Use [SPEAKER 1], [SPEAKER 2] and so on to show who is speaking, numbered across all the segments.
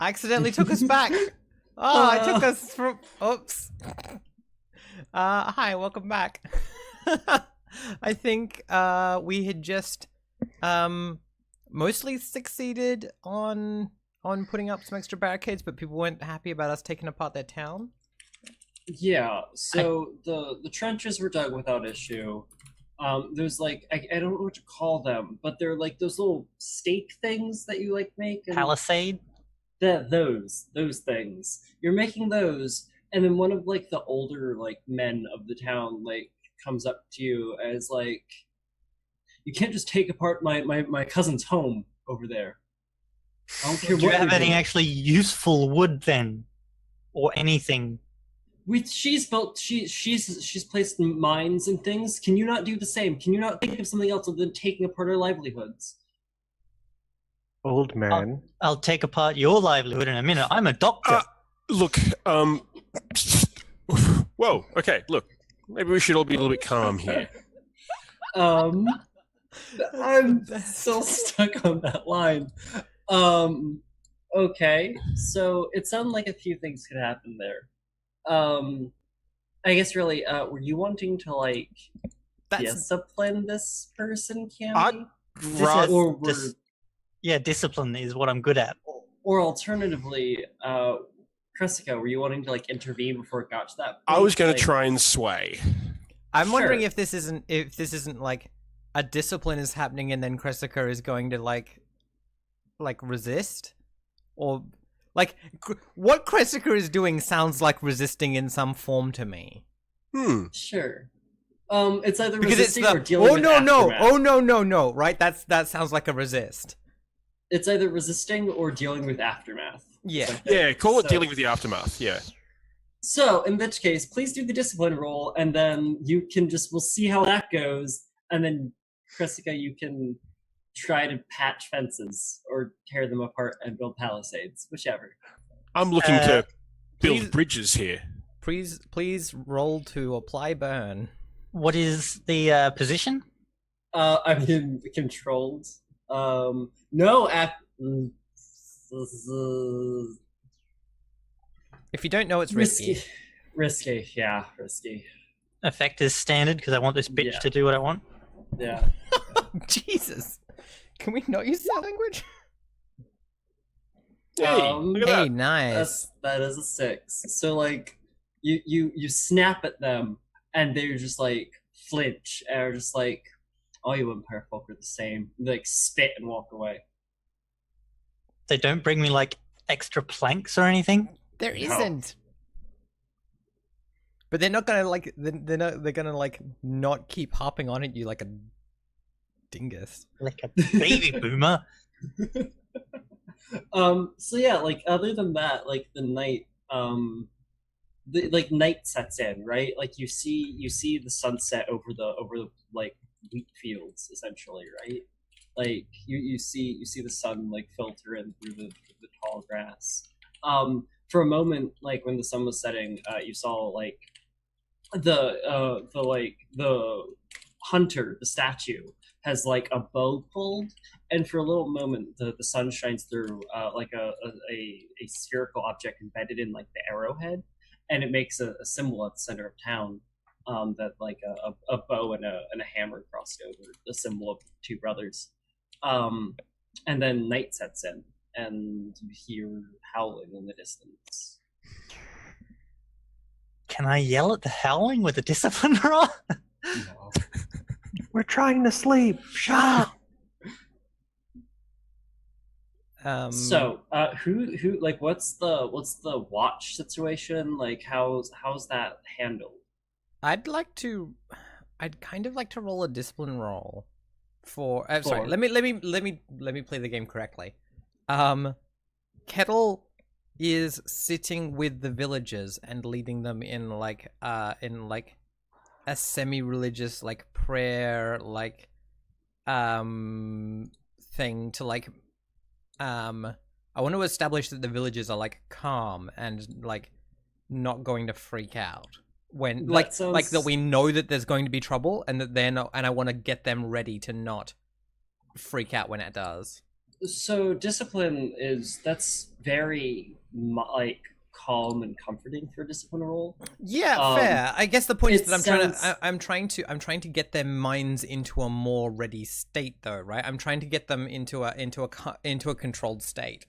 [SPEAKER 1] I accidentally took us back. Oh, I took us from. Oops. Hi, welcome back. I think we had just mostly succeeded on putting up some extra barricades, but people weren't happy about us taking apart their town.
[SPEAKER 2] Yeah, so the trenches were dug without issue. There's like I don't know what to call them, but they're like those little stake things that you like make. And
[SPEAKER 3] Palisade?
[SPEAKER 2] those things. You're making those, and then one of like the older like men of the town like comes up to you as like, you can't just take apart my cousin's home over there. I don't care
[SPEAKER 3] Do you
[SPEAKER 2] what
[SPEAKER 3] have
[SPEAKER 2] you're
[SPEAKER 3] any
[SPEAKER 2] doing.
[SPEAKER 3] actually useful wood then? Or anything?
[SPEAKER 2] She's placed mines and things. Can you not do the same? Can you not think of something else other than taking apart our livelihoods?
[SPEAKER 4] Old man.
[SPEAKER 3] I'll take apart your livelihood in a minute. I'm a doctor.
[SPEAKER 5] Look, whoa, okay, look. Maybe we should all be a little bit calm here.
[SPEAKER 2] I'm still stuck on that line. Okay, so it sounded like a few things could happen there. I guess really, were you wanting to like discipline this person, Cammy?
[SPEAKER 3] Yeah, discipline is what I'm good at.
[SPEAKER 2] Or alternatively, Cressica, were you wanting to like intervene before it got to that point?
[SPEAKER 5] I was going
[SPEAKER 2] like,
[SPEAKER 5] to try and sway.
[SPEAKER 1] I'm wondering if this isn't like a discipline is happening and then Cressica is going to like resist, or like what Cressica is doing sounds like resisting in some form to me.
[SPEAKER 2] Sure. It's either
[SPEAKER 1] because
[SPEAKER 2] resisting
[SPEAKER 1] it's
[SPEAKER 2] or dealing with aftermath.
[SPEAKER 1] No, right? That sounds like a resist.
[SPEAKER 2] It's either resisting or dealing with aftermath.
[SPEAKER 1] Yeah.
[SPEAKER 5] Yeah, call it dealing with the aftermath, yeah.
[SPEAKER 2] So, in which case, please do the discipline roll, and then you can we'll see how that goes, and then, Cressica, you can try to patch fences, or tear them apart and build palisades, whichever.
[SPEAKER 5] I'm looking to build bridges here.
[SPEAKER 1] Please roll to apply burn.
[SPEAKER 3] What is the position?
[SPEAKER 2] I'm in controlled. No,
[SPEAKER 1] if you don't know, it's risky.
[SPEAKER 2] Risky, yeah, risky.
[SPEAKER 3] Effect is standard because I want this bitch to do what I want.
[SPEAKER 2] Yeah.
[SPEAKER 1] Jesus. Can we not use that language?
[SPEAKER 5] Hey,
[SPEAKER 1] nice.
[SPEAKER 2] That is a 6. So like, you snap at them, and they're just like flinch, and are just like, all you Empire folk are the same. They, like, spit and walk away.
[SPEAKER 3] They don't bring me like extra planks or anything.
[SPEAKER 1] There isn't. But they're not gonna like. They're gonna like not keep hopping on at you like a dingus,
[SPEAKER 3] like a baby boomer.
[SPEAKER 2] So yeah, like other than that, like the night, night sets in, right? Like you see the sunset over the like wheat fields, essentially, right? Like you see the sun like filter in through the tall grass. For a moment, like when the sun was setting, you saw like the hunter, the statue, has like a bow pulled, and for a little moment the sun shines through like a spherical object embedded in like the arrowhead, and it makes a symbol at the center of town, that like a bow and a hammer crossed over, the symbol of two brothers. And then night sets in, and you hear howling in the distance.
[SPEAKER 3] Can I yell at the howling with a discipline roll?
[SPEAKER 2] No.
[SPEAKER 4] We're trying to sleep. Shut up.
[SPEAKER 2] So, who like what's the watch situation? Like how's that handled?
[SPEAKER 1] I'd kind of like to roll a discipline roll for. Sorry, let me play the game correctly. Kettle is sitting with the villagers and leading them in like a semi-religious like prayer like thing to like I want to establish that the villagers are like calm and like not going to freak out when like that we know that there's going to be trouble, and that they're not, and I want to get them ready to not freak out when it does.
[SPEAKER 2] So discipline is that's very like calm and comforting for a discipline role.
[SPEAKER 1] Yeah, fair. I guess the point is
[SPEAKER 2] it
[SPEAKER 1] that
[SPEAKER 2] sounds-
[SPEAKER 1] I'm trying to get their minds into a more ready state, though, right? I'm trying to get them into a controlled state.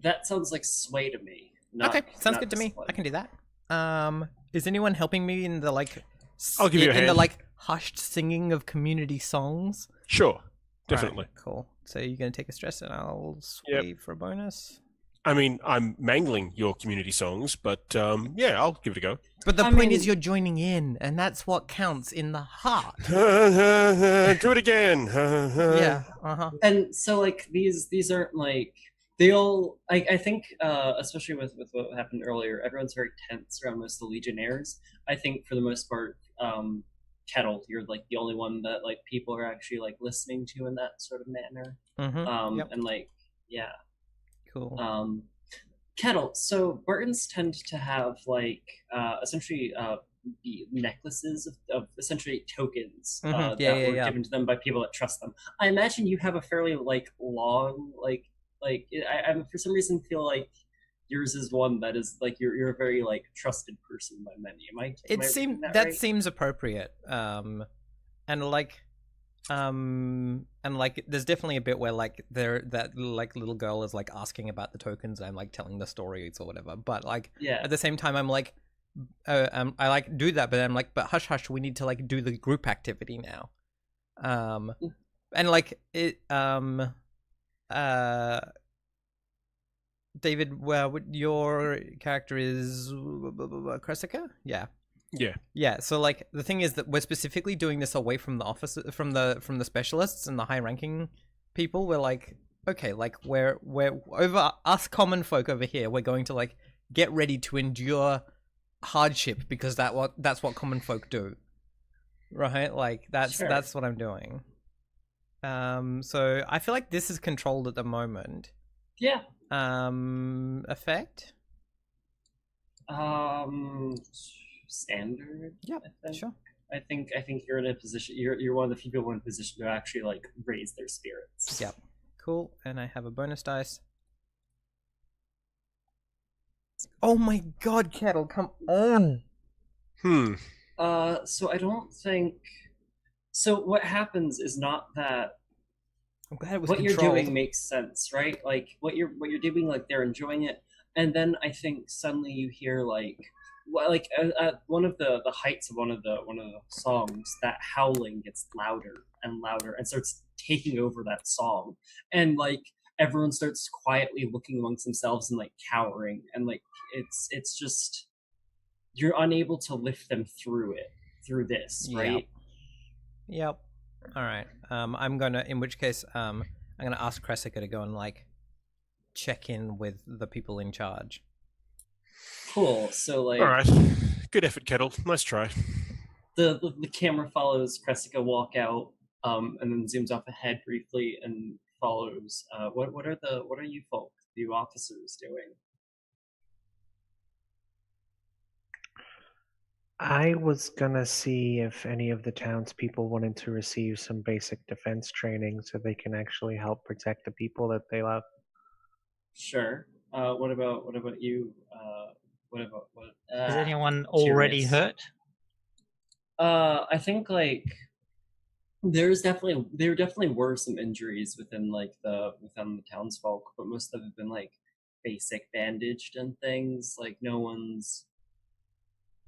[SPEAKER 2] That sounds like sway to me. Not,
[SPEAKER 1] Okay, sounds
[SPEAKER 2] not
[SPEAKER 1] good to me.
[SPEAKER 2] discipline.
[SPEAKER 1] I can do that. Is anyone helping me in the like?
[SPEAKER 5] I'll give you a
[SPEAKER 1] in the
[SPEAKER 5] hand.
[SPEAKER 1] like hushed singing of community songs?
[SPEAKER 5] Sure, definitely.
[SPEAKER 1] Alright, cool. So you're gonna take a stress, and I'll sway for a bonus.
[SPEAKER 5] I mean, I'm mangling your community songs, but yeah, I'll give it a go.
[SPEAKER 1] But the
[SPEAKER 2] I
[SPEAKER 1] point
[SPEAKER 2] mean-
[SPEAKER 1] is, you're joining in, and that's what counts in the heart.
[SPEAKER 5] Do it again.
[SPEAKER 1] Yeah.
[SPEAKER 2] And so like these aren't like they all I think especially with what happened earlier, everyone's very tense around most of the Legionnaires. I think for the most part, Kettle, you're like the only one that like people are actually like listening to in that sort of manner.
[SPEAKER 1] Yep.
[SPEAKER 2] And like yeah.
[SPEAKER 1] Cool.
[SPEAKER 2] Kettle, so Bartons tend to have like essentially the necklaces of essentially tokens
[SPEAKER 1] Mhm.
[SPEAKER 2] that were
[SPEAKER 1] Yeah.
[SPEAKER 2] given to them by people that trust them. I imagine you have a fairly like long I for some reason feel like yours is one that is like you're a very like trusted person by many. Am I reading that right?
[SPEAKER 1] seems appropriate. And like there's definitely a bit where like that like little girl is like asking about the tokens, and I'm like telling the stories or whatever. But like
[SPEAKER 2] Yeah.
[SPEAKER 1] at the same time, I'm like, I like do that, but I'm like, but hush, we need to like do the group activity now. And like it, David, well, your character is Cressica? Yeah. Yeah, so like the thing is that we're specifically doing this away from the office, from the specialists and the high ranking people. We're like, okay, like we're over us common folk over here, we're going to like get ready to endure hardship because that's what common folk do. Right? Like that's what I'm doing. So I feel like this is controlled at the moment.
[SPEAKER 2] Yeah.
[SPEAKER 1] Effect?
[SPEAKER 2] Standard.
[SPEAKER 1] Yep,
[SPEAKER 2] I think.
[SPEAKER 1] sure.
[SPEAKER 2] I think you're in a position. You're one of the few people in a position to actually like raise their spirits.
[SPEAKER 1] Yep. Cool. And I have a bonus dice. Oh my god, Kettle, come on.
[SPEAKER 2] So I don't think. So what happens is not that
[SPEAKER 1] I'm glad it was
[SPEAKER 2] what
[SPEAKER 1] controlled.
[SPEAKER 2] you're doing makes sense, right? Like what you're doing, like they're enjoying it, and then I think suddenly you hear like at one of the heights of one of the songs, that howling gets louder and louder and starts taking over that song, and like everyone starts quietly looking amongst themselves and like cowering, and like it's just you're unable to lift them through this, right?
[SPEAKER 1] Yep. All right. I'm gonna, in which case, I'm gonna ask Cressica to go and like check in with the people in charge.
[SPEAKER 2] Cool. So like,
[SPEAKER 5] all right, good effort, Kettle. Nice try.
[SPEAKER 2] The camera follows Cressica walk out, and then zooms off ahead briefly and follows. What are you folk, you officers, doing?
[SPEAKER 4] I was gonna see if any of the townspeople wanted to receive some basic defense training so they can actually help protect the people that they love.
[SPEAKER 2] Sure. What about you?
[SPEAKER 3] Is anyone already hurt?
[SPEAKER 2] I think like there definitely were some injuries within the townsfolk, but most of them have been like basic bandaged and things. Like no one's.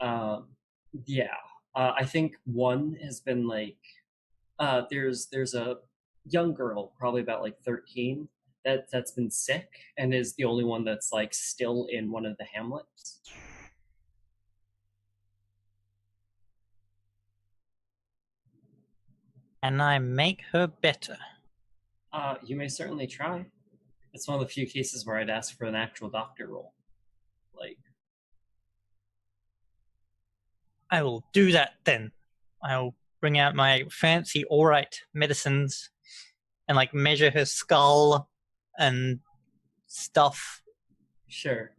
[SPEAKER 2] I think one has been like. There's a young girl, probably about like 13, that's been sick and is the only one that's like still in one of the hamlets.
[SPEAKER 3] And I make her better.
[SPEAKER 2] You may certainly try. It's one of the few cases where I'd ask for an actual doctor role. Like,
[SPEAKER 3] I will do that then. I'll bring out my fancy alright medicines and like measure her skull and stuff.
[SPEAKER 2] sure.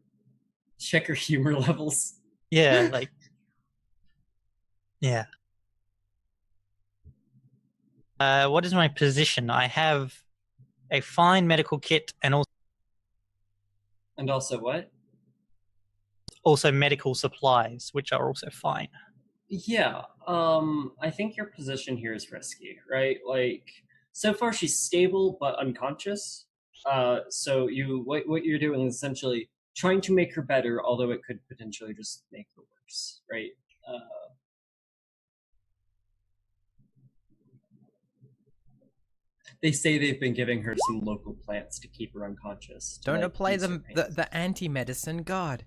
[SPEAKER 2] Check her humor levels.
[SPEAKER 3] Yeah, like yeah. What is my position? I have a fine medical kit and also
[SPEAKER 2] And also what?
[SPEAKER 3] Also medical supplies, which are also fine.
[SPEAKER 2] Yeah, I think your position here is risky, right? Like, so far she's stable but unconscious. So what you're doing is essentially trying to make her better, although it could potentially just make her worse, right? Uh, they say they've been giving her some local plants to keep her unconscious. To,
[SPEAKER 1] Don't
[SPEAKER 2] like,
[SPEAKER 1] apply
[SPEAKER 2] ease her
[SPEAKER 1] them
[SPEAKER 2] pain.
[SPEAKER 1] the anti-medicine. God.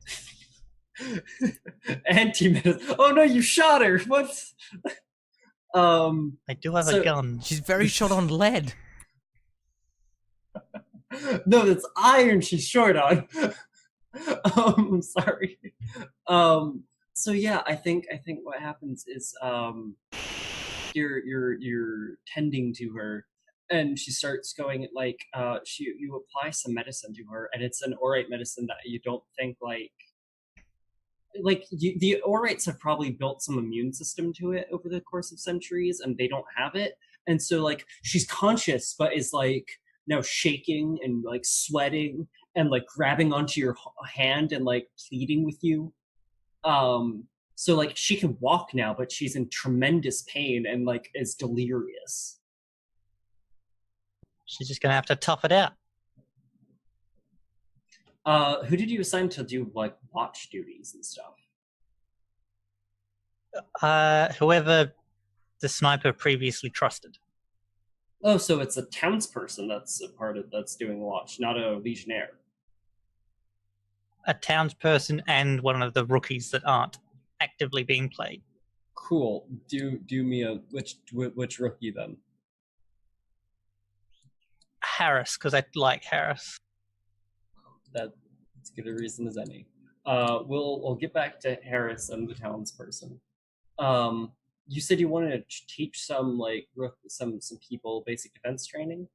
[SPEAKER 2] Anti-medicine. Oh no, you shot her. What?
[SPEAKER 3] I do have
[SPEAKER 2] So-
[SPEAKER 3] a gun.
[SPEAKER 1] She's very short on lead.
[SPEAKER 2] No, that's iron she's short on. Sorry. So yeah, I think what happens is you're tending to her, and she starts going like you apply some medicine to her, and it's an orate medicine that you don't think the Orites have probably built some immune system to it over the course of centuries, and they don't have it. And so, like, she's conscious, but is like now shaking and like sweating and like grabbing onto your hand and like pleading with you. So like she can walk now, but she's in tremendous pain and like is delirious.
[SPEAKER 3] She's just gonna have to tough it out.
[SPEAKER 2] Who did you assign to do like watch duties and stuff?
[SPEAKER 3] Whoever the sniper previously trusted.
[SPEAKER 2] Oh, so it's a townsperson that's a part of that's doing watch, not a legionnaire.
[SPEAKER 3] A townsperson and one of the rookies that aren't actively being played.
[SPEAKER 2] Cool. Do me a which rookie then?
[SPEAKER 3] Harris, because I like Harris.
[SPEAKER 2] That's as good a reason as any. We'll get back to Harris and the townsperson. You said you wanted to teach some like some people basic defense training.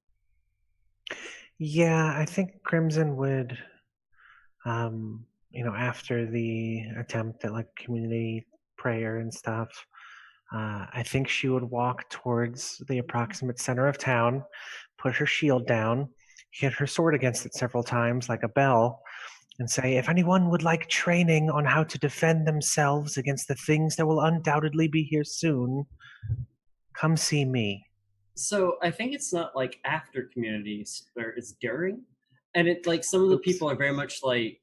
[SPEAKER 4] Yeah, I think Crimson would, after the attempt at like community prayer and stuff, I think she would walk towards the approximate center of town, put her shield down, hit her sword against it several times like a bell, and say, if anyone would like training on how to defend themselves against the things that will undoubtedly be here soon, come see me.
[SPEAKER 2] So I think it's not like after communities, where it's during, and it like some of the
[SPEAKER 4] Oops.
[SPEAKER 2] people are very much like.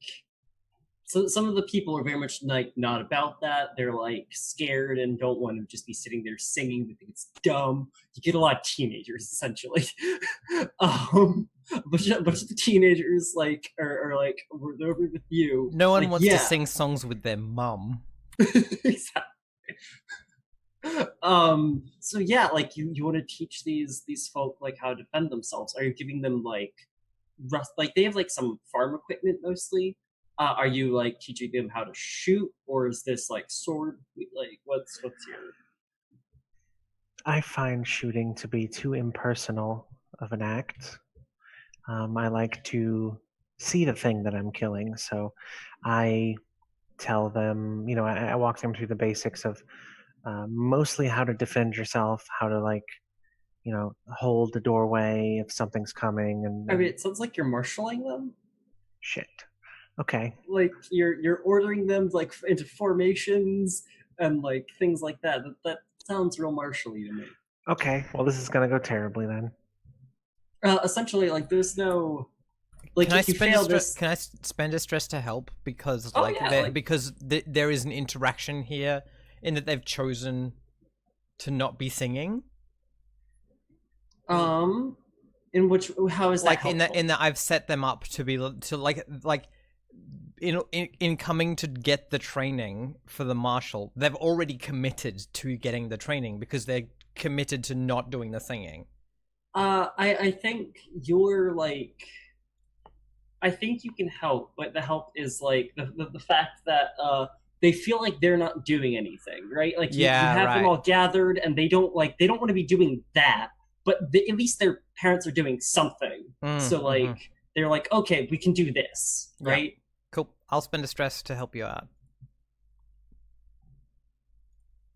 [SPEAKER 2] So some of the people are very much like not about that. They're like scared and don't want to just be sitting there singing. They think it's dumb. You get a lot of teenagers essentially. But the teenagers like are like we're over with you.
[SPEAKER 1] No one
[SPEAKER 2] like,
[SPEAKER 1] wants
[SPEAKER 2] yeah.
[SPEAKER 1] to sing songs with their mum.
[SPEAKER 2] Exactly. So yeah, like you want to teach these folk like how to defend themselves. Are you giving them like like they have like some farm equipment mostly? Are you like teaching them how to shoot, or is this like sword? Like what's your?
[SPEAKER 4] I find shooting to be too impersonal of an act. I like to see the thing that I'm killing, so I tell them, I walk them through the basics of mostly how to defend yourself, how to hold the doorway if something's coming, and
[SPEAKER 2] I mean, it sounds like you're marshaling them.
[SPEAKER 4] shit. Okay.
[SPEAKER 2] Like you're ordering them like into formations and like things like that. That sounds real martially to me.
[SPEAKER 4] Okay. Well, this is gonna go terribly then.
[SPEAKER 2] Essentially, like there's no like
[SPEAKER 1] Can I
[SPEAKER 2] if you
[SPEAKER 1] spend
[SPEAKER 2] fail
[SPEAKER 1] a
[SPEAKER 2] this.
[SPEAKER 1] Can I spend a stress to help because
[SPEAKER 2] Oh, yeah,
[SPEAKER 1] because there is an interaction here in that they've chosen to not be singing.
[SPEAKER 2] In which how is that
[SPEAKER 1] Like
[SPEAKER 2] helpful?
[SPEAKER 1] in that I've set them up to be to like in coming to get the training for the marshal, they've already committed to getting the training because they're committed to not doing the singing.
[SPEAKER 2] I think you're like I think you can help, but the help is like the fact that they feel like they're not doing anything, right? Like you have them all gathered and they don't want to be doing that, but at least their parents are doing something. So like they're like, okay, we can do this, right?
[SPEAKER 1] Cool. I'll spend a stress to help you out.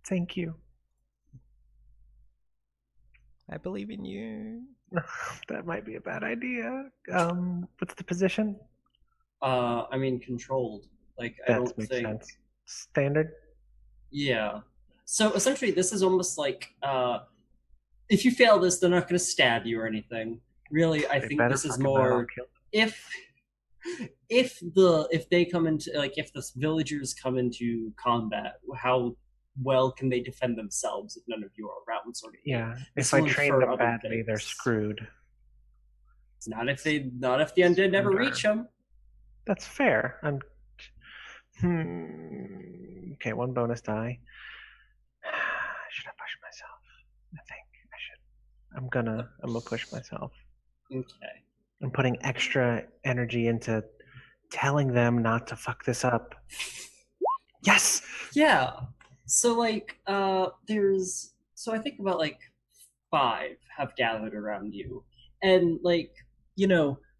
[SPEAKER 4] Thank you.
[SPEAKER 1] I believe in you.
[SPEAKER 4] That might be a bad idea. What's the position?
[SPEAKER 2] I mean, controlled. Like, I
[SPEAKER 4] That
[SPEAKER 2] don't
[SPEAKER 4] makes
[SPEAKER 2] think.
[SPEAKER 4] sense. Standard.
[SPEAKER 2] Yeah. So essentially, this is almost like if you fail this, they're not going to stab you or anything. Really, I
[SPEAKER 4] They
[SPEAKER 2] think
[SPEAKER 4] better
[SPEAKER 2] this is
[SPEAKER 4] fucking not. I'll
[SPEAKER 2] more
[SPEAKER 4] kill.
[SPEAKER 2] if if they come into like if the villagers come into combat, how well can they defend themselves if none of you are around? Sort of thing.
[SPEAKER 4] Yeah,
[SPEAKER 2] This
[SPEAKER 4] if I
[SPEAKER 2] will
[SPEAKER 4] train
[SPEAKER 2] infer
[SPEAKER 4] them
[SPEAKER 2] other
[SPEAKER 4] badly, they're
[SPEAKER 2] things.
[SPEAKER 4] screwed.
[SPEAKER 2] Not if the undead never reach them.
[SPEAKER 4] That's fair. Okay, one bonus die. Should I push myself? I think I should. I'm gonna push myself.
[SPEAKER 2] Okay.
[SPEAKER 4] I'm putting extra energy into telling them not to fuck this up. Yes.
[SPEAKER 2] Yeah. So like there's so I think about like 5 have gathered around you. And like,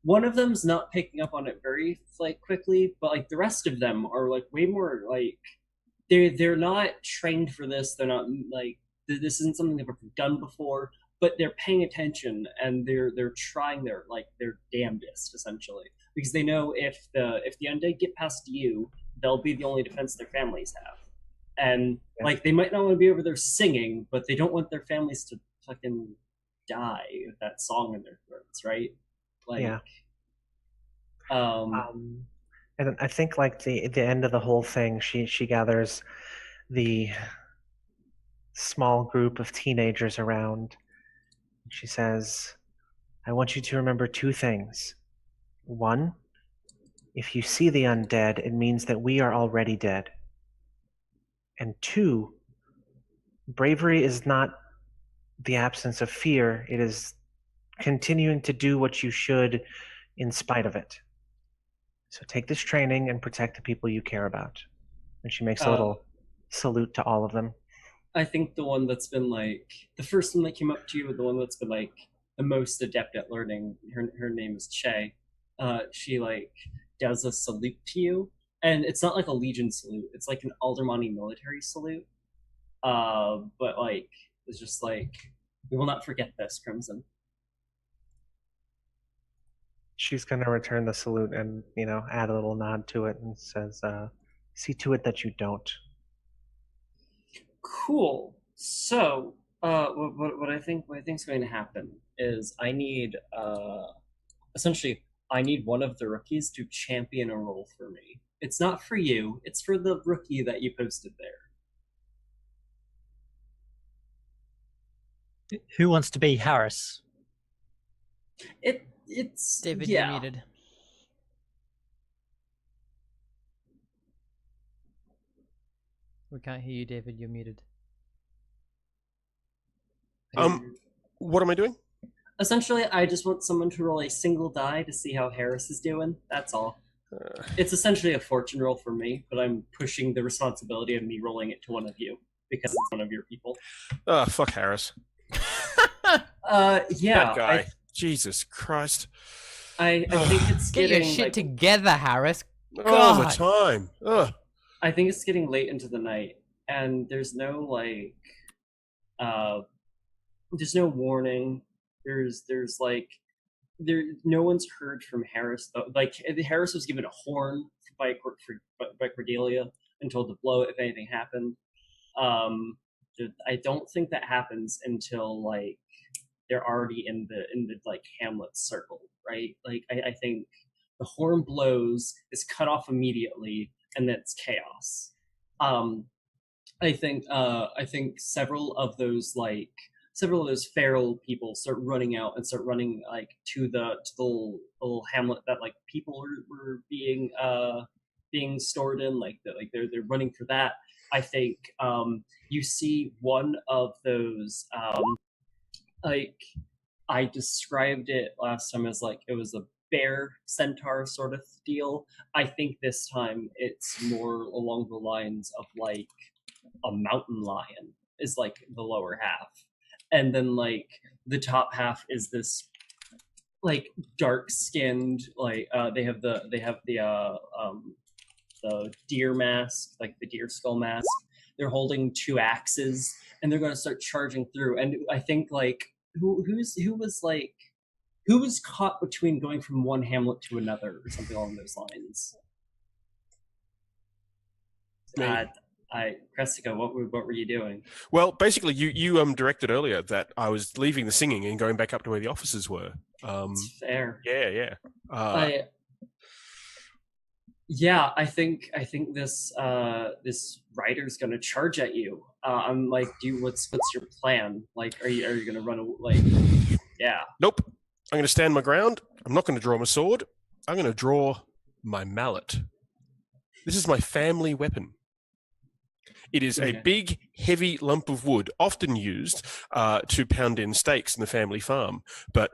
[SPEAKER 2] one of them's not picking up on it very like quickly, but like the rest of them are like way more like they're not trained for this. They're not like this isn't something they've ever done before, but they're paying attention and they're trying their damnedest essentially because they know if the undead get past you, they'll be the only defense their families have. And like they might not want to be over there singing, but they don't want their families to fucking die with that song in their throats, right? Like,
[SPEAKER 4] Yeah.
[SPEAKER 2] um,
[SPEAKER 4] And I think like the end of the whole thing, she gathers the small group of teenagers around. She says, "I want you to remember 2 things. One, if you see the undead, it means that we are already dead. And 2, bravery is not the absence of fear, it is continuing to do what you should in spite of it. So take this training and protect the people you care about." And she makes a
[SPEAKER 2] uh,
[SPEAKER 4] little salute to all of them.
[SPEAKER 2] I think the one that's been like the first one that came up to you, the one that's been like the most adept at learning. Her name is Che. She like does a salute to you, and it's not like a legion salute. It's like an Aldermani military salute. But like it's just like we will not forget this, Crimson.
[SPEAKER 4] She's going to return the salute and, add a little nod to it and says, "See to it that you don't."
[SPEAKER 2] Cool. So, what I think's going to happen is essentially I need one of the rookies to champion a role for me. It's not for you. It's for the rookie that you posted there.
[SPEAKER 3] Who wants to be Harris?
[SPEAKER 2] It's
[SPEAKER 1] David,
[SPEAKER 2] yeah.
[SPEAKER 1] you're muted. We can't hear you, David. You're muted.
[SPEAKER 5] What am I doing?
[SPEAKER 2] Essentially, I just want someone to roll a single die to see how Harris is doing. That's all. It's essentially a fortune roll for me, but I'm pushing the responsibility of me rolling it to one of you because it's one of your people.
[SPEAKER 5] Fuck Harris.
[SPEAKER 2] Yeah.
[SPEAKER 5] That guy. Jesus Christ.
[SPEAKER 2] I think it's
[SPEAKER 1] Get
[SPEAKER 2] getting
[SPEAKER 1] your shit
[SPEAKER 2] like,
[SPEAKER 1] together, Harris.
[SPEAKER 5] All the
[SPEAKER 1] God.
[SPEAKER 5] time. Ugh.
[SPEAKER 2] I think it's getting late into the night, and there's no there's no warning. There's like no one's heard from Harris though. Like Harris was given a horn by Cordelia and told to blow it if anything happened. I don't think that happens until like they're already in the like Hamlet circle, right? Like I think the horn blows, is cut off immediately, and that's chaos. Um, I think several of those feral people start running out and start running like to the little hamlet that like people were being stored in, like they're running for that. I think you see one of those like I described it last time as like it was a bear centaur sort of deal. I think this time it's more along the lines of like a mountain lion is like the lower half, and then like the top half is this like dark skinned like the deer mask, like the deer skull mask. They're holding 2 axes and they're going to start charging through. And I think like who was like who was caught between going from one hamlet to another, or something along those lines?
[SPEAKER 5] Me.
[SPEAKER 2] Cressica, what were you doing?
[SPEAKER 5] Well, basically, you directed earlier that I was leaving the singing and going back up to where the officers were.
[SPEAKER 2] It's fair.
[SPEAKER 5] Yeah.
[SPEAKER 2] I think this this rider's gonna charge at you. I'm like, what's your plan? Like, are you gonna run away? Like, yeah.
[SPEAKER 5] Nope. I'm going to stand my ground. I'm not going to draw my sword. I'm going to draw my mallet. This is my family weapon. It is a big, heavy lump of wood, often used to pound in stakes in the family farm, but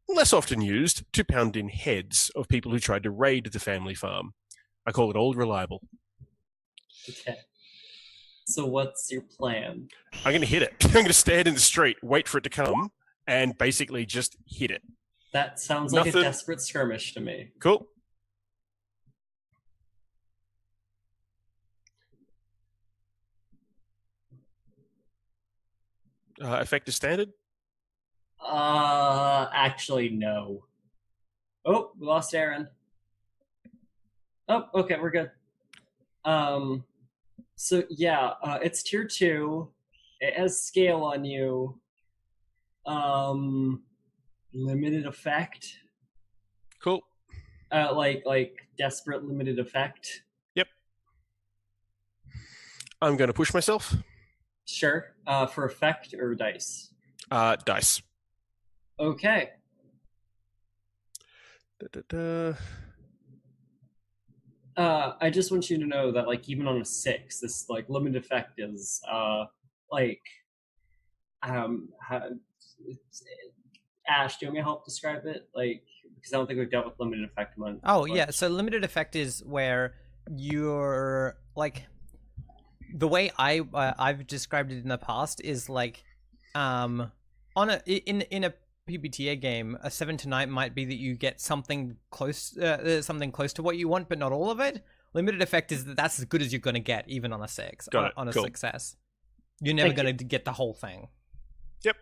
[SPEAKER 5] less often used to pound in heads of people who tried to raid the family farm. I call it Old Reliable.
[SPEAKER 2] Okay. So what's your plan?
[SPEAKER 5] I'm going to hit it. I'm going to stand in the street, wait for it to come, and basically just hit it.
[SPEAKER 2] That sounds like a desperate skirmish to me.
[SPEAKER 5] Cool. Effective standard?
[SPEAKER 2] Actually, no. Oh, we lost Aaron. Oh, okay, we're good. So yeah, it's tier 2. It has scale on you. Limited effect.
[SPEAKER 5] Cool.
[SPEAKER 2] Like desperate limited effect.
[SPEAKER 5] Yep. I'm going to push myself.
[SPEAKER 2] Sure. For effect or dice?
[SPEAKER 5] Dice.
[SPEAKER 2] Okay. I just want you to know that, like, even on a 6, this like limited effect is Ash, do you want me to help describe it? Like, because I don't think we've dealt with limited effect one.
[SPEAKER 1] Oh yeah, so limited effect is where you're like, the way I've described it in the past is like, on in a PBTA game, a 7 to 9 might be that you get something close to what you want, but not all of it. Limited effect is that's as good as you're going to get, even on a 6. On a success. You're never going to get the whole thing.
[SPEAKER 5] Yep.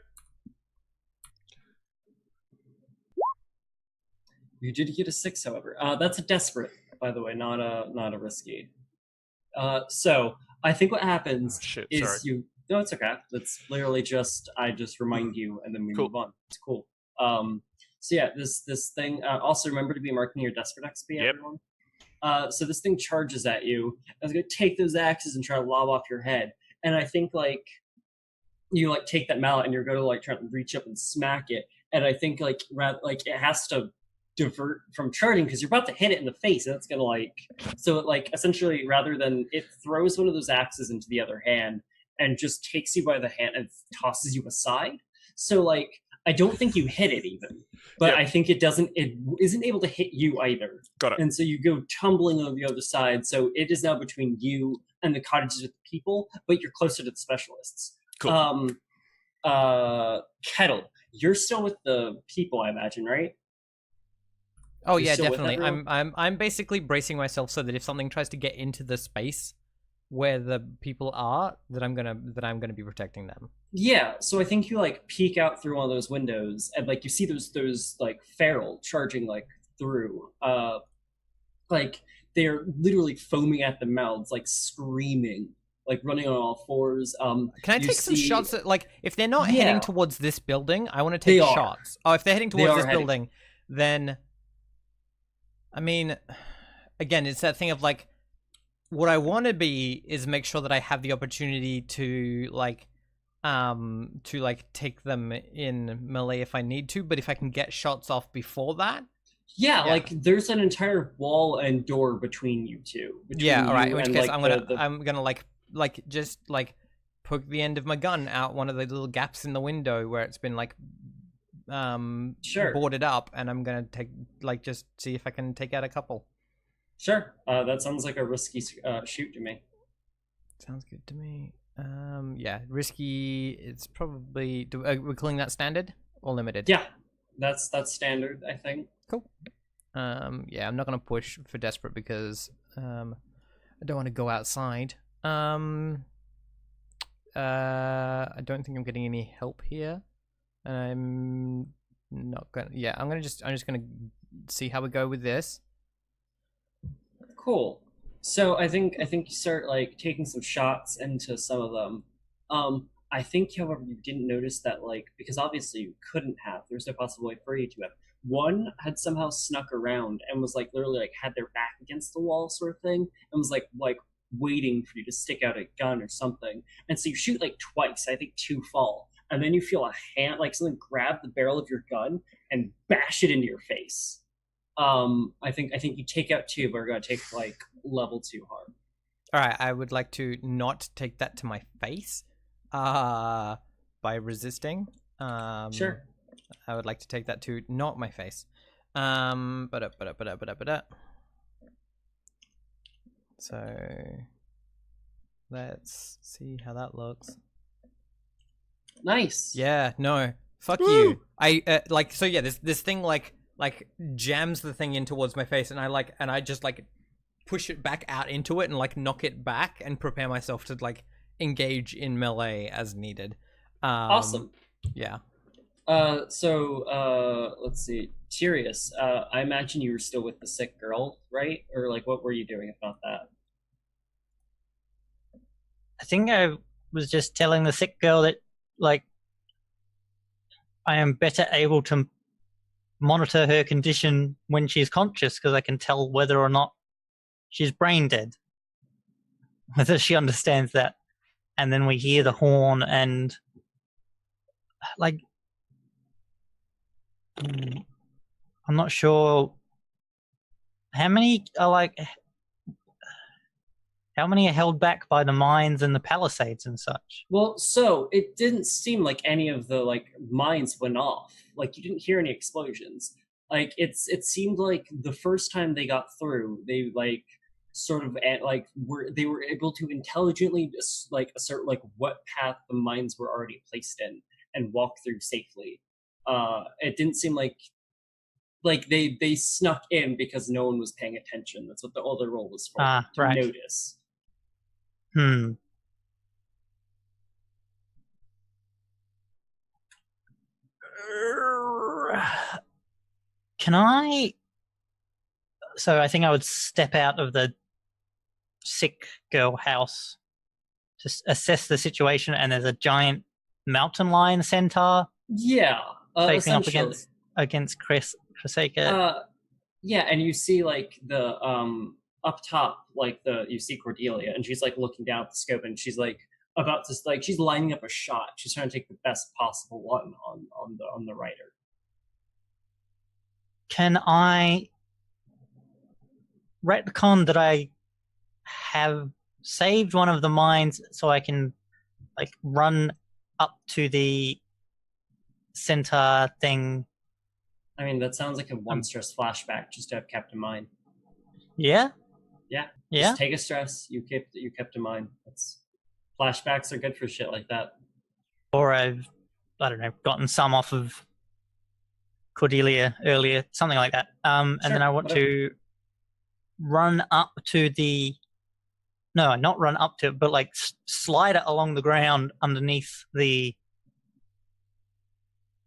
[SPEAKER 2] You did get a 6, however. That's a desperate, by the way, not a risky. So I think what happens is
[SPEAKER 5] sorry.
[SPEAKER 2] No, it's okay. That's literally I just remind you, and then we move on. It's cool. So yeah, this thing. Also, remember to be marking your desperate XP, everyone. So this thing charges at you. I was gonna take those axes and try to lob off your head, and I think like you like take that mallet and you're going to like try to reach up and smack it, and I think like it has to divert from charging because you're about to hit it in the face, and it's gonna essentially rather than it throws one of those axes into the other hand and just takes you by the hand and tosses you aside. So like I don't think you hit it even, but I think it isn't able to hit you either.
[SPEAKER 5] Got it.
[SPEAKER 2] And so you go tumbling on the other side. So it is now between you and the cottages with the people, but you're closer to the specialists.
[SPEAKER 5] Cool.
[SPEAKER 2] Kettle, you're still with the people, I imagine, right?
[SPEAKER 1] Oh yeah, definitely. I'm basically bracing myself so that if something tries to get into the space where the people are, that I'm gonna be protecting them.
[SPEAKER 2] Yeah, so I think you like peek out through one of those windows and like you see those like feral charging like through. Like they're literally foaming at the mouths, like screaming, like running on all fours.
[SPEAKER 1] Can I take some shots at, like, if they're not heading towards this building, I want to take shots. Oh, if they're heading towards this building, then I mean, again, it's that thing of like, what I want to be is make sure that I have the opportunity to take them in melee if I need to, but if I can get shots off before that.
[SPEAKER 2] Yeah, like there's an entire wall and door between you two.
[SPEAKER 1] All right. In which case, I'm gonna just poke the end of my gun out one of the little gaps in the window where it's been boarded up, and I'm gonna just see if I can take out a couple.
[SPEAKER 2] Sure. That sounds like a risky shoot to me.
[SPEAKER 1] Sounds good to me. Yeah, risky. It's probably. We're calling that standard or limited?
[SPEAKER 2] Yeah, that's standard, I think.
[SPEAKER 1] Cool. Yeah, I'm not gonna push for desperate because I don't want to go outside. I don't think I'm getting any help here. not gonna. Yeah, I'm just gonna see how we go with this.
[SPEAKER 2] Cool. So I think you start like taking some shots into some of them. I think, however, you didn't notice that like because obviously you couldn't have. There's no possible way for you to have. One had somehow snuck around and was like literally like had their back against the wall sort of thing and was like waiting for you to stick out a gun or something. And so you shoot like twice. I think two fall, and then you feel a hand like something grab the barrel of your gun and bash it into your face. I think you take out two, but are gonna take like level 2 harm.
[SPEAKER 1] All right, I would like to not take that to my face, by resisting.
[SPEAKER 2] Sure.
[SPEAKER 1] I would like to take that to not my face. So let's see how that looks.
[SPEAKER 2] Nice.
[SPEAKER 1] Yeah, no, fuck
[SPEAKER 5] Woo!
[SPEAKER 1] you. I like so yeah. This thing like jams the thing in towards my face, and I just like push it back out into it and like knock it back and prepare myself to like engage in melee as needed.
[SPEAKER 2] Awesome.
[SPEAKER 1] Yeah.
[SPEAKER 2] So let's see. Tirius, I imagine you were still with the sick girl, right? Or like, what were you doing about that?
[SPEAKER 3] I think I was just telling the sick girl that, like, I am better able to monitor her condition when she's conscious because I can tell whether or not she's brain dead, whether she understands that. And then we hear the horn and, like, I'm not sure how many are held back by the mines and the palisades and such.
[SPEAKER 2] Well, so it didn't seem like any of the like mines went off. Like you didn't hear any explosions. Like it seemed like the first time they got through, they like sort of they were able to intelligently like assert like what path the mines were already placed in and walk through safely. It didn't seem like they snuck in because no one was paying attention. That's what the older role was for, to
[SPEAKER 3] Right.
[SPEAKER 2] notice.
[SPEAKER 3] Can I? So I think I would step out of the sick girl house to assess the situation, and there's a giant mountain lion centaur
[SPEAKER 2] Yeah,
[SPEAKER 3] facing up
[SPEAKER 2] essentially.
[SPEAKER 3] against Chrysaca.
[SPEAKER 2] Yeah, and you see like the up top, like you see Cordelia, and she's like looking down at the scope, and she's like about to like she's lining up a shot. She's trying to take the best possible one on the rider.
[SPEAKER 3] Can I retcon that I have saved one of the mines so I can like run up to the centaur thing?
[SPEAKER 2] I mean, that sounds like a one stress flashback just to have kept in mind.
[SPEAKER 3] Yeah.
[SPEAKER 2] Yeah.
[SPEAKER 3] Yeah.
[SPEAKER 2] Just take a stress. You kept in mind. That's flashbacks are good for shit like that.
[SPEAKER 3] Or I don't know, gotten some off of Cordelia earlier, something like that. And
[SPEAKER 2] Sure,
[SPEAKER 3] then I want
[SPEAKER 2] whatever.
[SPEAKER 3] to run up to the. No, not run up to it, but like slide it along the ground underneath the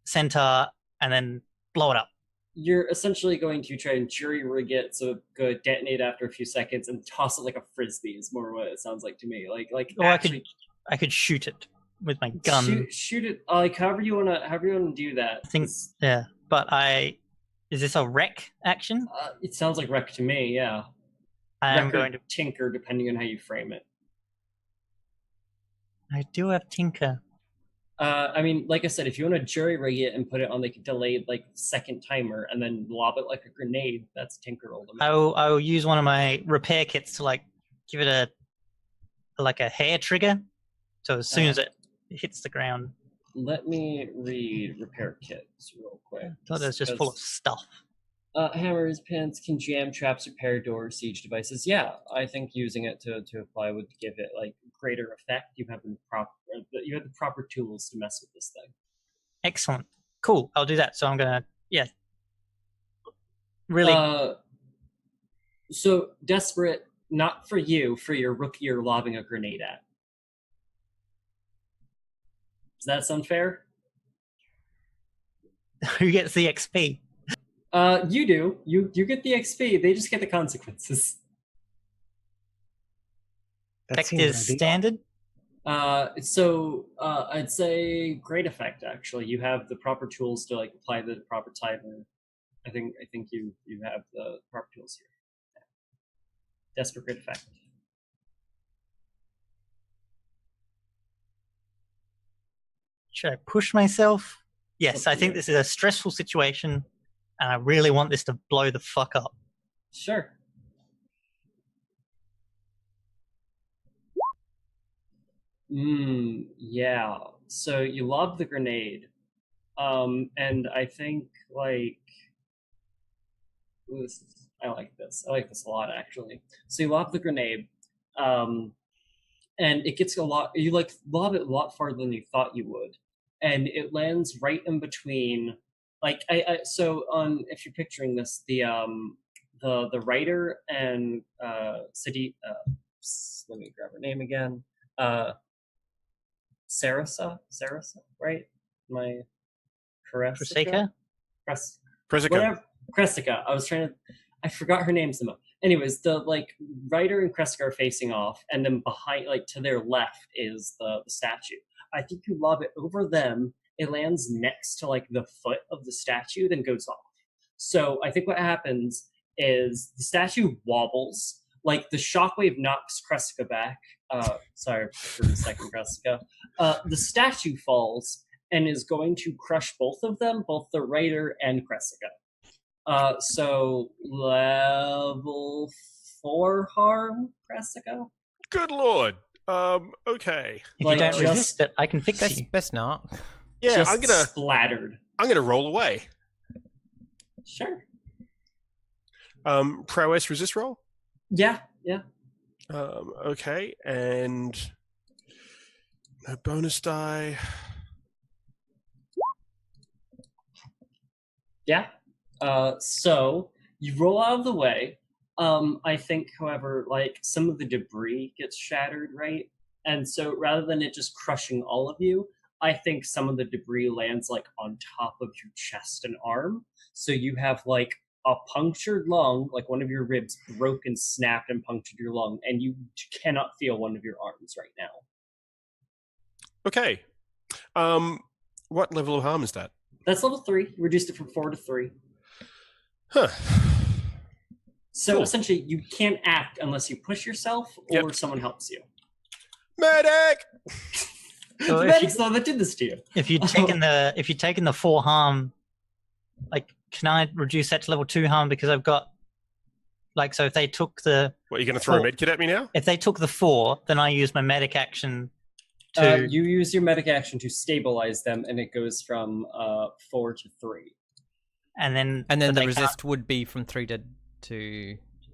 [SPEAKER 3] centaur and then blow it up.
[SPEAKER 2] You're essentially going to try and jury rig it so it could detonate after a few seconds and toss it like a frisbee is more what it sounds like to me. Like
[SPEAKER 3] Or
[SPEAKER 2] actually,
[SPEAKER 3] I could shoot it with my gun.
[SPEAKER 2] shoot it like however you wanna do that.
[SPEAKER 3] I think yeah, but is this a wreck action?
[SPEAKER 2] It sounds like wreck to me. Yeah,
[SPEAKER 3] I'm
[SPEAKER 2] wreck or
[SPEAKER 3] going to.
[SPEAKER 2] tinker depending on how you frame it.
[SPEAKER 3] I do have tinker.
[SPEAKER 2] I mean, like I said, if you want to jury rig it and put it on like a delayed like second timer and then lob it like a grenade, that's tinker ultimate.
[SPEAKER 3] I will use one of my repair kits to like give it a hair trigger. So as soon as it hits the ground.
[SPEAKER 2] Let me read repair kits real quick.
[SPEAKER 3] I thought it was just full of stuff.
[SPEAKER 2] Hammers, pins, can jam, traps, repair doors, siege devices. Yeah, I think using it to apply would give it like greater effect. You have the proper tools to mess with this thing.
[SPEAKER 3] Excellent. Cool. I'll do that. So I'm gonna really.
[SPEAKER 2] So desperate, not for you, for your rookie you're lobbing a grenade at. Does that sound fair?
[SPEAKER 3] Who gets the XP?
[SPEAKER 2] You do. You get the XP. They just get the consequences.
[SPEAKER 4] That
[SPEAKER 3] Effect
[SPEAKER 4] seems
[SPEAKER 3] is
[SPEAKER 4] ideal.
[SPEAKER 3] standard.
[SPEAKER 2] I'd say great effect. Actually, you have the proper tools to like apply the proper timer. I think you have the proper tools here. Desperate great effect.
[SPEAKER 3] Should I push myself? Yes,
[SPEAKER 2] Up
[SPEAKER 3] I
[SPEAKER 2] to
[SPEAKER 3] think
[SPEAKER 2] you.
[SPEAKER 3] this is a stressful situation, and I really want this to blow the fuck up.
[SPEAKER 2] Sure. Yeah. So you lob the grenade, and I think like ooh, I like this. I like this a lot actually. So you lob the grenade, um, and it gets a lot. You like lob it a lot farther than you thought you would, and it lands right in between. Like so on if you're picturing this, the writer and City. Let me grab her name again. Sarasa, right? My
[SPEAKER 3] Proseka?
[SPEAKER 5] Presica.
[SPEAKER 2] Whatever. Cressica. I forgot her name somehow. Anyways, the like Ryder and Cressica are facing off, and then behind, like to their left, is the statue. I think you lob it over them. It lands next to like the foot of the statue, then goes off. So I think what happens is the statue wobbles. Like the shockwave knocks Cressica back. Sorry for the second, Cressica. The statue falls and is going to crush both of them, both the Raider and Cressica. So level 4 harm, Cressica.
[SPEAKER 5] Good lord. Okay.
[SPEAKER 3] If
[SPEAKER 2] Like,
[SPEAKER 3] you don't
[SPEAKER 2] just-
[SPEAKER 3] resist it, I can fix you.
[SPEAKER 1] Best not.
[SPEAKER 5] Yeah,
[SPEAKER 2] Just
[SPEAKER 5] I'm gonna
[SPEAKER 2] splattered.
[SPEAKER 5] roll away.
[SPEAKER 2] Sure.
[SPEAKER 5] Prowess resist roll.
[SPEAKER 2] Yeah.
[SPEAKER 5] Okay, and no bonus die.
[SPEAKER 2] Yeah. So you roll out of the way. I think, however, like some of the debris gets shattered, right? And so rather than it just crushing all of you, I think some of the debris lands like on top of your chest and arm. So you have like a punctured lung, like one of your ribs broken, snapped, and punctured your lung, and you cannot feel one of your arms right now.
[SPEAKER 5] Okay. What level of harm is that?
[SPEAKER 2] That's level 3. You reduced it from 4 to 3.
[SPEAKER 5] Huh.
[SPEAKER 2] So
[SPEAKER 5] Cool.
[SPEAKER 2] essentially, you can't act unless you push yourself or
[SPEAKER 5] Yep.
[SPEAKER 2] someone helps you.
[SPEAKER 5] Medic!
[SPEAKER 3] So
[SPEAKER 2] The
[SPEAKER 3] if
[SPEAKER 2] medic's the one that did this to you.
[SPEAKER 3] If you'd taken the 4 harm, like, can I reduce that to level 2 harm because I've got, like, so if they took the
[SPEAKER 5] What, are you going to throw a
[SPEAKER 3] Four.
[SPEAKER 5] medkit at me now?
[SPEAKER 3] if they took the 4, then I use my medic action to
[SPEAKER 2] You use your medic action to stabilize them, and it goes from 4 to 3.
[SPEAKER 3] and then
[SPEAKER 1] And
[SPEAKER 3] so
[SPEAKER 1] then the
[SPEAKER 3] they can't-
[SPEAKER 1] resist would be from 3 to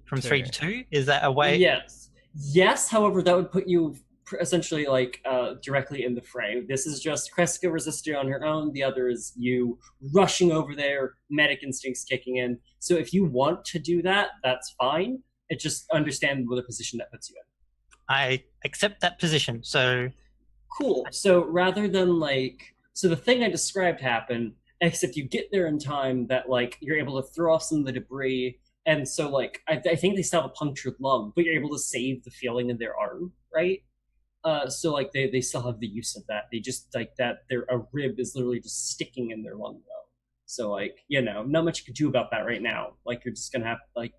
[SPEAKER 3] from
[SPEAKER 1] two.
[SPEAKER 3] 3 to 2. Is that a way?
[SPEAKER 2] Yes. However, that would put you essentially like directly in the fray. This is just Cressica resisting on her own. The other is you rushing over there, medic instincts kicking in. So if you want to do that, that's fine. It just understand the position that puts you in.
[SPEAKER 3] I accept that position. So
[SPEAKER 2] Cool. So rather than like, so the thing I described happened, except you get there in time that like you're able to throw off some of the debris, and so like I think they still have a punctured lung, but you're able to save the feeling in their arm, right? So like they still have the use of that. They just like that a rib is literally just sticking in their lung though. So like not much you can do about that right now. Like you're just gonna have to like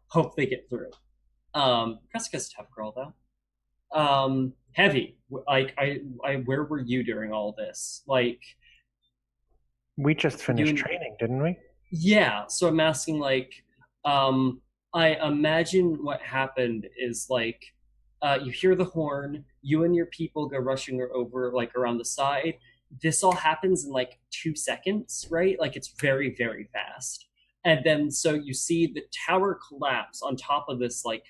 [SPEAKER 2] hope they get through. Cressica's a tough girl though. Heavy. Like where were you during all this? Like
[SPEAKER 4] We just finished
[SPEAKER 2] You-
[SPEAKER 4] training, didn't we?
[SPEAKER 2] yeah. So I'm asking like, I imagine what happened is like, you hear the horn, you and your people go rushing over like around the side. This all happens in like 2 seconds, right? Like it's very, very fast. And then so you see the tower collapse on top of this like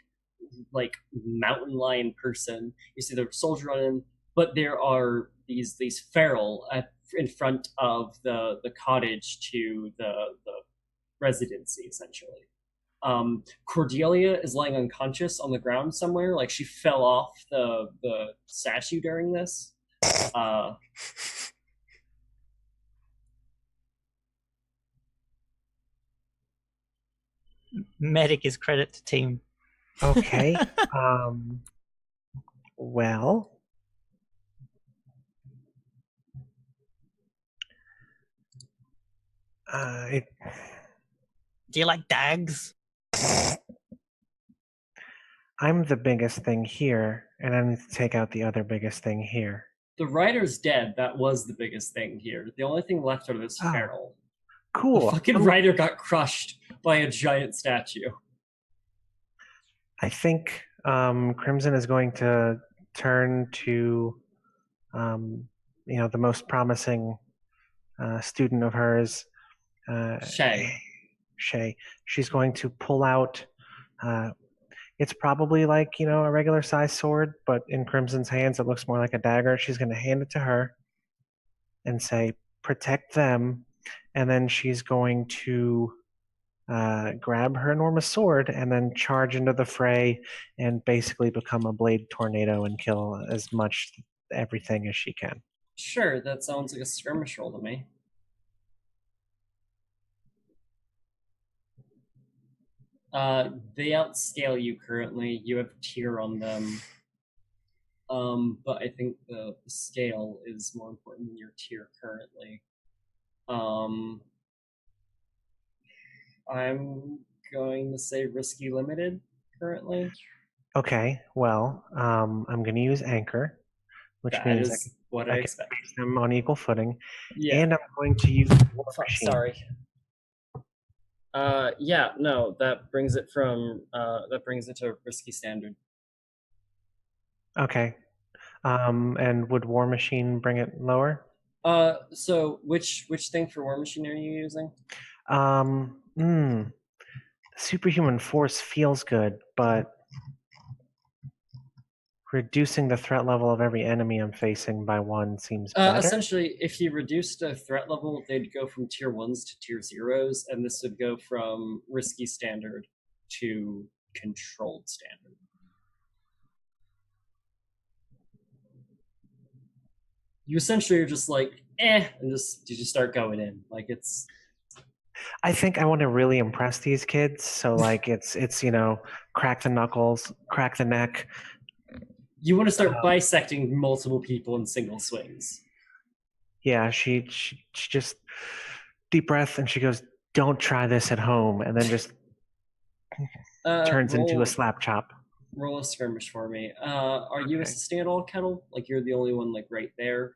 [SPEAKER 2] mountain lion person. You see the soldier on him, but there are these feral in front of the cottage to the residency essentially. Cordelia is lying unconscious on the ground somewhere, like she fell off the statue during this.
[SPEAKER 3] Medic is credit to team.
[SPEAKER 4] Okay. Well, it,
[SPEAKER 3] Do you like dags?
[SPEAKER 4] I'm the biggest thing here, and I need to take out the other biggest thing here.
[SPEAKER 2] The rider's dead. That was the biggest thing here. The only thing left out of this
[SPEAKER 4] Oh,
[SPEAKER 2] feral. The
[SPEAKER 4] cool.
[SPEAKER 2] fucking rider got crushed by a giant statue.
[SPEAKER 4] I think Crimson is going to turn to, the most promising student of hers,
[SPEAKER 2] Shay.
[SPEAKER 4] Shay. She's going to pull out. It's probably like a regular size sword, but in Crimson's hands, it looks more like a dagger. She's going to hand it to her and say, "Protect them," and then she's going to grab her enormous sword and then charge into the fray and basically become a blade tornado and kill as much everything as she can.
[SPEAKER 2] Sure, that sounds like a skirmish roll to me. They outscale you currently. You have tier on them. But I think the scale is more important than your tier currently. I'm going to say risky limited currently.
[SPEAKER 4] Okay, well, I'm going to use anchor, which
[SPEAKER 2] That
[SPEAKER 4] means
[SPEAKER 2] is what
[SPEAKER 4] I
[SPEAKER 2] I
[SPEAKER 4] can
[SPEAKER 2] expect.
[SPEAKER 4] place them on equal footing,
[SPEAKER 2] Yeah.
[SPEAKER 4] and I'm going to use War
[SPEAKER 2] Fuck,
[SPEAKER 4] Machine.
[SPEAKER 2] sorry. Yeah, no, that brings it to risky standard.
[SPEAKER 4] Okay, and would War Machine bring it lower?
[SPEAKER 2] So which thing for War Machine are you using?
[SPEAKER 4] Superhuman force feels good, but reducing the threat level of every enemy I'm facing by 1 seems better.
[SPEAKER 2] Essentially, if you reduced the threat level, they'd go from tier 1s to tier 0s, and this would go from risky standard to controlled standard. You essentially are just like, and you just start going in. Like it's.
[SPEAKER 4] I think I want to really impress these kids, so like it's crack the knuckles, crack the neck.
[SPEAKER 2] You want to start bisecting multiple people in single swings.
[SPEAKER 4] Yeah, she just deep breath and she goes, "Don't try this at home," and then just turns into a slap chop.
[SPEAKER 2] Roll a skirmish for me. Are you assisting at all, Kettle? Like you're the only one like right there.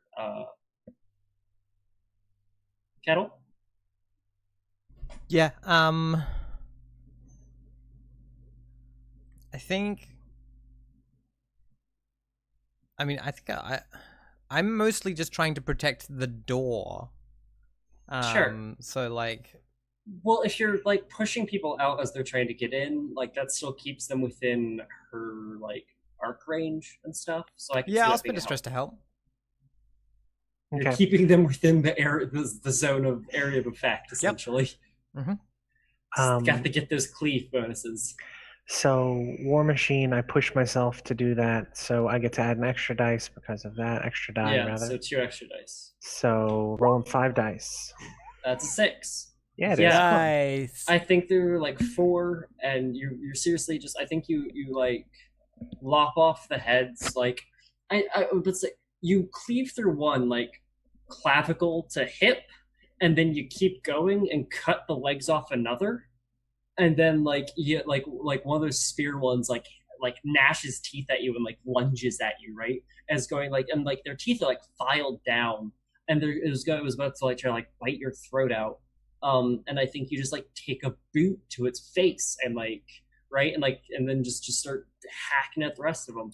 [SPEAKER 2] Kettle?
[SPEAKER 1] Yeah. I think. I mean, I think I'm mostly just trying to protect the door.
[SPEAKER 2] Sure.
[SPEAKER 1] So like.
[SPEAKER 2] Well, if you're like pushing people out as they're trying to get in, like that still keeps them within her like arc range and stuff. So I can
[SPEAKER 1] I'll spend a stress to help.
[SPEAKER 2] You're keeping them within the zone of area of effect, essentially.
[SPEAKER 1] Yep.
[SPEAKER 2] Got to get those cleave bonuses.
[SPEAKER 4] So War Machine, I push myself to do that, so I get to add an extra dice because of that extra die.
[SPEAKER 2] Yeah, so 2 extra dice.
[SPEAKER 4] So rolling 5 dice.
[SPEAKER 2] That's a 6.
[SPEAKER 4] Yeah, it is.
[SPEAKER 1] Nice.
[SPEAKER 2] I think there were like 4, and you're seriously just. I think you like lop off the heads. Like I would say you cleave through one like clavicle to hip, and then you keep going and cut the legs off another, and then like you like one of those spear ones like gnashes teeth at you and like lunges at you, right? As going like, and like their teeth are like filed down, and it was about to like try to like bite your throat out. And I think you just like take a boot to its face and like, right, and then just start hacking at the rest of them.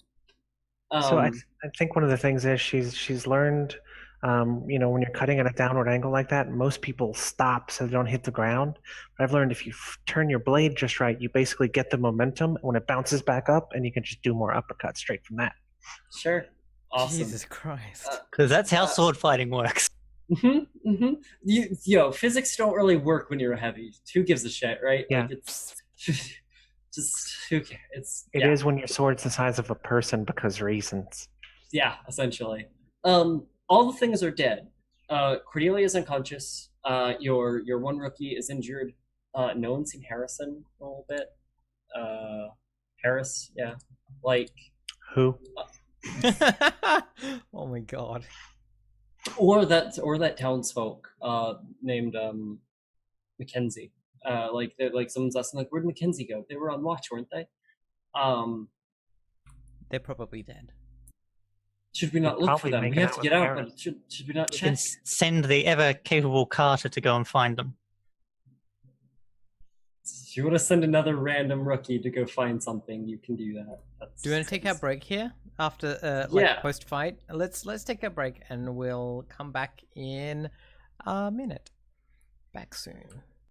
[SPEAKER 4] So I think one of the things is she's learned, when you're cutting at a downward angle like that, most people stop so they don't hit the ground. But I've learned if you turn your blade just right, you basically get the momentum when it bounces back up, and you can just do more uppercuts straight from that.
[SPEAKER 2] Sure. Awesome.
[SPEAKER 1] Jesus Christ.
[SPEAKER 3] Because that's how sword fighting works.
[SPEAKER 2] Physics don't really work when you're a heavy. Who gives a shit, right?
[SPEAKER 4] Yeah.
[SPEAKER 2] Like it's just who cares?
[SPEAKER 4] It is when your sword's the size of a person because reasons.
[SPEAKER 2] Yeah, essentially. All the things are dead. Cordelia is unconscious. Your one rookie is injured. No one's seen Harrison a little bit. Harris, yeah, like
[SPEAKER 4] Who?
[SPEAKER 1] Oh my god.
[SPEAKER 2] or that townsfolk named Mackenzie. Like someone's asking like, where'd Mackenzie go? They were on watch, weren't they?
[SPEAKER 1] They're probably dead.
[SPEAKER 2] Should we not look for
[SPEAKER 4] probably
[SPEAKER 2] them? We
[SPEAKER 4] making
[SPEAKER 2] have
[SPEAKER 4] out
[SPEAKER 2] to
[SPEAKER 4] with
[SPEAKER 2] get out,
[SPEAKER 4] Harris.
[SPEAKER 2] but should we not
[SPEAKER 3] You can
[SPEAKER 2] check?
[SPEAKER 3] send the ever capable Carter to go and find them.
[SPEAKER 2] If you want to send another random rookie to go find something, you can do that.
[SPEAKER 1] Do you want to take our break here after
[SPEAKER 2] Yeah.
[SPEAKER 1] post fight? Let's take a break and we'll come back in a minute. Back soon.